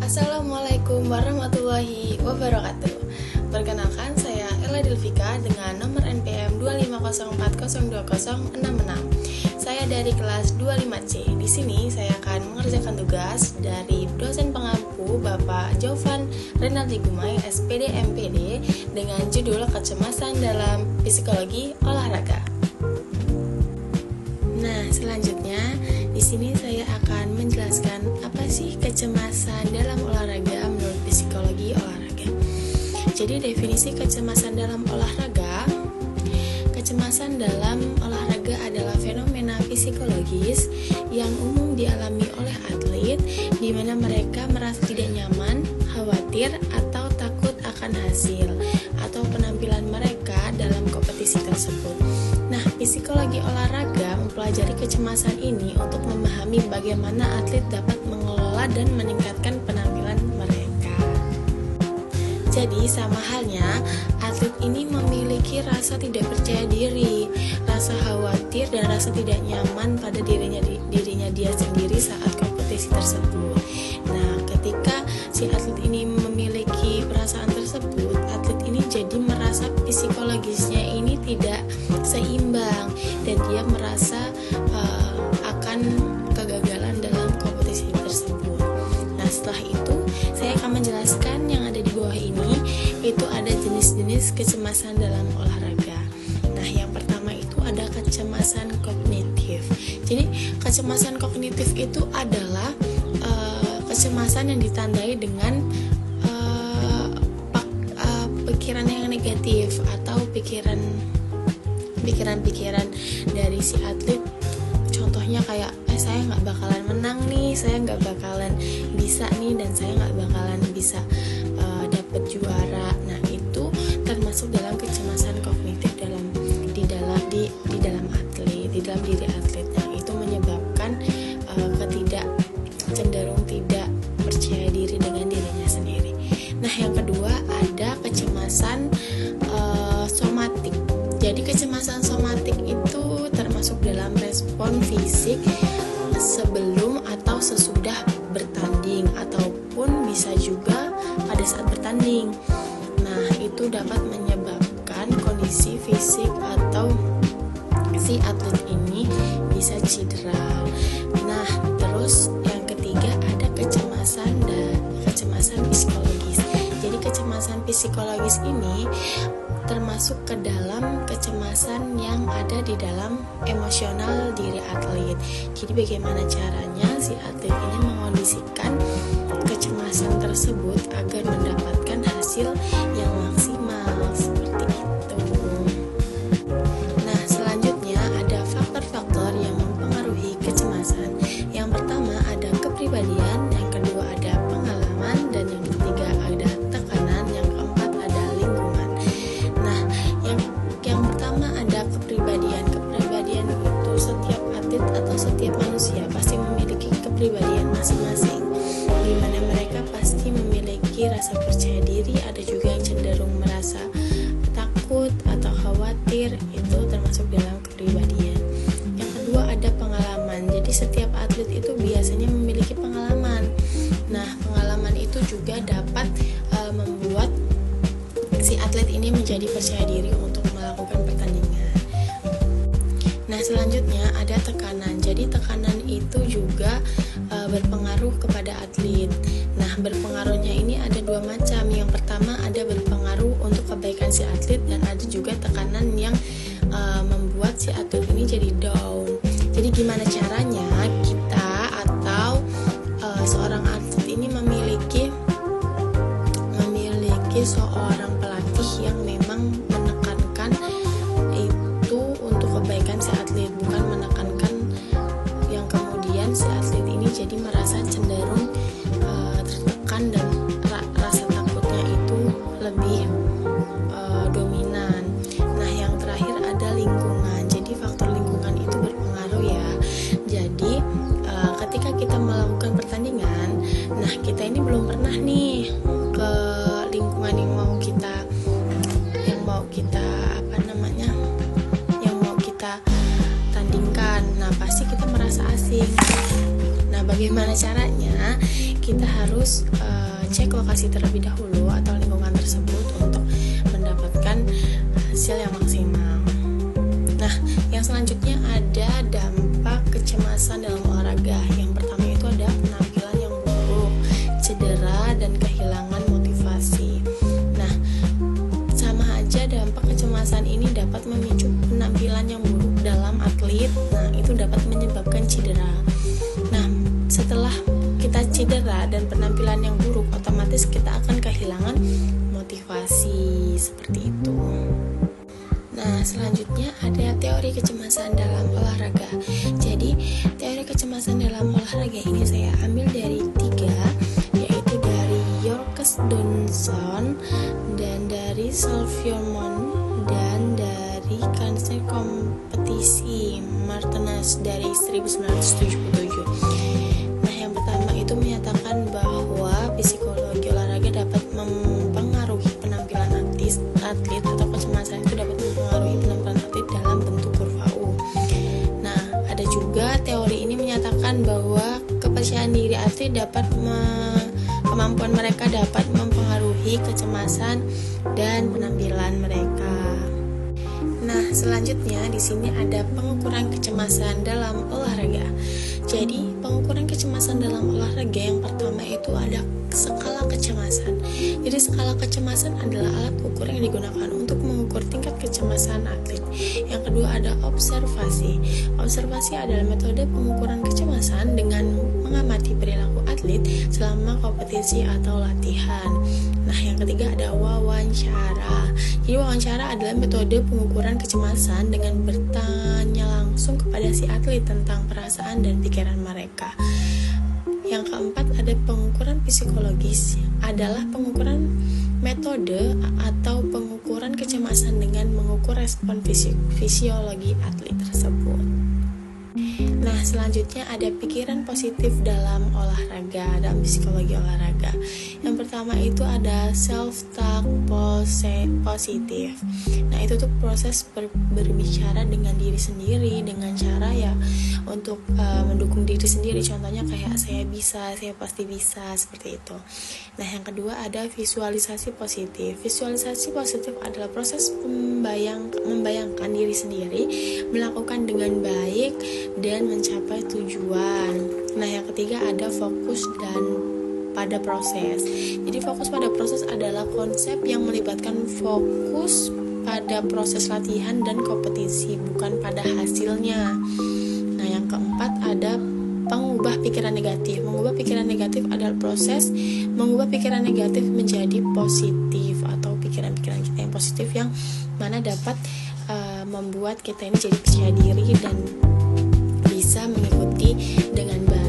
Assalamualaikum warahmatullahi wabarakatuh. Perkenalkan, saya Ella Delvika dengan nomor NPM 250402066. Saya dari kelas 25C. Di sini saya akan mengerjakan tugas dari dosen pengampu Bapak Jovan Renaldi Gumai, SPD MPD, dengan judul Kecemasan dalam Psikologi Olahraga. Nah, selanjutnya di sini saya akan menjelaskan apa sih kecemasan dalam olahraga menurut psikologi olahraga. Jadi definisi kecemasan dalam olahraga, kecemasan dalam olahraga adalah fenomena psikologis yang umum dialami oleh atlet di mana mereka merasa tidak nyaman, khawatir, atau takut akan hasil atau penampilan mereka dalam kompetisi tersebut. Nah, psikologi olahraga mempelajari kecemasan ini untuk memahami bagaimana atlet dapat mengelola dan meningkatkan penampilan mereka. Jadi, sama halnya, atlet ini memiliki rasa tidak percaya diri, rasa khawatir, dan rasa tidak nyaman pada dirinya dia sendiri saat kompetisi tersebut. Nah, ketika si atlet ini memiliki perasaan tersebut, atlet ini jadi merasa psikologisnya ini tidak seimbang dan dia merasa akan kegagalan dalam kompetisi tersebut. Nah, setelah itu saya akan menjelaskan yang ada di bawah ini. Itu ada jenis-jenis kecemasan dalam olahraga. Nah, yang pertama itu ada kecemasan kognitif. Jadi kecemasan kognitif itu adalah kecemasan yang ditandai dengan pikiran yang negatif atau pikiran-pikiran dari si atlet. Contohnya kayak saya nggak bakalan menang nih, saya nggak bakalan bisa nih, dan saya nggak bakalan bisa dapat juara. Nah, itu termasuk dalam kecemasan kognitif di dalam atlet, di dalam diri atlet, yang itu menyebabkan cenderung tidak percaya diri dengan dirinya sendiri. Nah, yang kedua ada kecemasan somatik. Jadi kecemasan somatik itu termasuk dalam respon fisik sebelum atau sesudah bertanding, ataupun bisa juga pada saat bertanding. Nah, itu dapat menyebabkan kondisi fisik atau si atlet ini bisa cedera. Nah, terus yang ketiga ada kecemasan psikologis. Jadi kecemasan psikologis ini termasuk ke dalam kecemasan yang ada di dalam emosional diri atlet. Jadi bagaimana caranya si atlet ini mengondisikan kecemasan tersebut agar mendapatkan hasil yang maksimal, seperti itu. Nah, selanjutnya ada faktor-faktor yang mempengaruhi kecemasan. Yang pertama ada kepribadian, yang kedua ada pengalaman, dan yang ketiga ada tekanan, yang keempat ada lingkungan. Nah, yang pertama ada kepribadian. Kepribadian itu setiap atlet atau setiap manusia pasti memiliki kepribadian masing-masing, di mana mereka pasti memiliki rasa percaya diri. Ada juga yang cenderung merasa takut atau khawatir, itu termasuk dalam kepribadian. Yang kedua ada pengalaman. Jadi setiap atlet itu biasanya memiliki pengalaman. Nah, pengalaman itu juga dapat membuat si atlet ini menjadi percaya diri untuk melakukan pertandingan. Nah, selanjutnya ada tekanan. Jadi tekanan itu juga berpengaruh kepada atlet. Nah, berpengaruhnya ini ada dua macam. Yang pertama ada berpengaruh untuk kebaikan si atlet, dan ada juga tekanan yang membuat si atlet ini jadi down. Jadi gimana caranya kita atau seorang atlet ini memiliki seorang pelatih yang memang menekankan itu untuk kebaikan si atlet, bukan menekankan yang kemudian si atlet ini jadi merasa cenderung tertekan dan rasa takutnya itu lebih dominan. Nah, yang terakhir ada lingkungan. Jadi faktor lingkungan itu berpengaruh ya. Jadi ketika kita melakukan pertandingan, nah kita ini belum pernah nih ke lingkungan yang mau kita tandingkan. Nah, pasti kita merasa asing. Nah, bagaimana caranya? Kita harus mengecek lokasi terlebih dahulu atau lingkungan tersebut untuk mendapatkan hasil yang maksimal. Nah, yang selanjutnya ada dampak kecemasan dalam olahraga. Yang pertama itu ada penampilan yang buruk, cedera, dan kehilangan motivasi. Nah, sama aja dampak kecemasan ini dapat memicu penampilan yang buruk dalam atlet. Nah, itu dapat menyebabkan cedera. Nah, setelah kita cedera dan penampilan yang buruk, otomatis kita akan kehilangan motivasi seperti itu. Nah, selanjutnya ada teori kecemasan dalam olahraga. Jadi, teori kecemasan dalam olahraga ini saya ambil dari 3, yaitu dari Yorkes Donson, dan dari Solfjormon, dan dari Kansel Kompetisi Martinez dari 1977. Nah, yang pertama itu menyatakan bahwa psikologi olahraga dapat mempengaruhi penampilan atlet atau kecemasan itu dapat mempengaruhi penampilan atlet dalam bentuk kurva U. Nah, ada juga teori ini menyatakan bahwa kepercayaan diri atlet dapat kemampuan mereka dapat mempengaruhi kecemasan dan penampilan mereka. Nah, selanjutnya di sini ada pengukuran kecemasan dalam olahraga. Jadi, pengukuran kecemasan dalam olahraga yang pertama itu ada skala kecemasan. Jadi, skala kecemasan adalah alat ukur yang digunakan untuk mengukur tingkat kecemasan atlet. Yang kedua ada observasi. Observasi adalah metode pengukuran kecemasan dengan mengamati perilaku atlet selama kompetisi atau latihan. Nah, yang ketiga ada wawancara. Jadi, wawancara adalah metode pengukuran kecemasan dengan bertanya langsung kepada si atlet tentang perasaan dan pikiran mereka. Yang keempat ada pengukuran psikologis, adalah pengukuran metode atau pengukuran kecemasan dengan mengukur respon fisiologi atlet tersebut. Nah, selanjutnya ada pikiran positif dalam olahraga, dalam psikologi olahraga. Yang pertama itu ada self-talk positif. Nah, itu tuh proses berbicara dengan diri sendiri dengan cara ya untuk mendukung diri sendiri. Contohnya kayak saya bisa, saya pasti bisa, seperti itu. Nah, yang kedua ada visualisasi positif. Visualisasi positif adalah proses membayangkan diri sendiri melakukan dengan baik dan mencapai tujuan. Nah, yang ketiga ada fokus dan pada proses. Jadi fokus pada proses adalah konsep yang melibatkan fokus pada proses latihan dan kompetisi, bukan pada hasilnya. Nah, yang keempat ada pengubah pikiran negatif. Mengubah pikiran negatif adalah proses mengubah pikiran negatif menjadi positif, atau pikiran-pikiran kita yang positif yang mana dapat membuat kita ini jadi percaya diri dan bisa mengikuti dengan baik.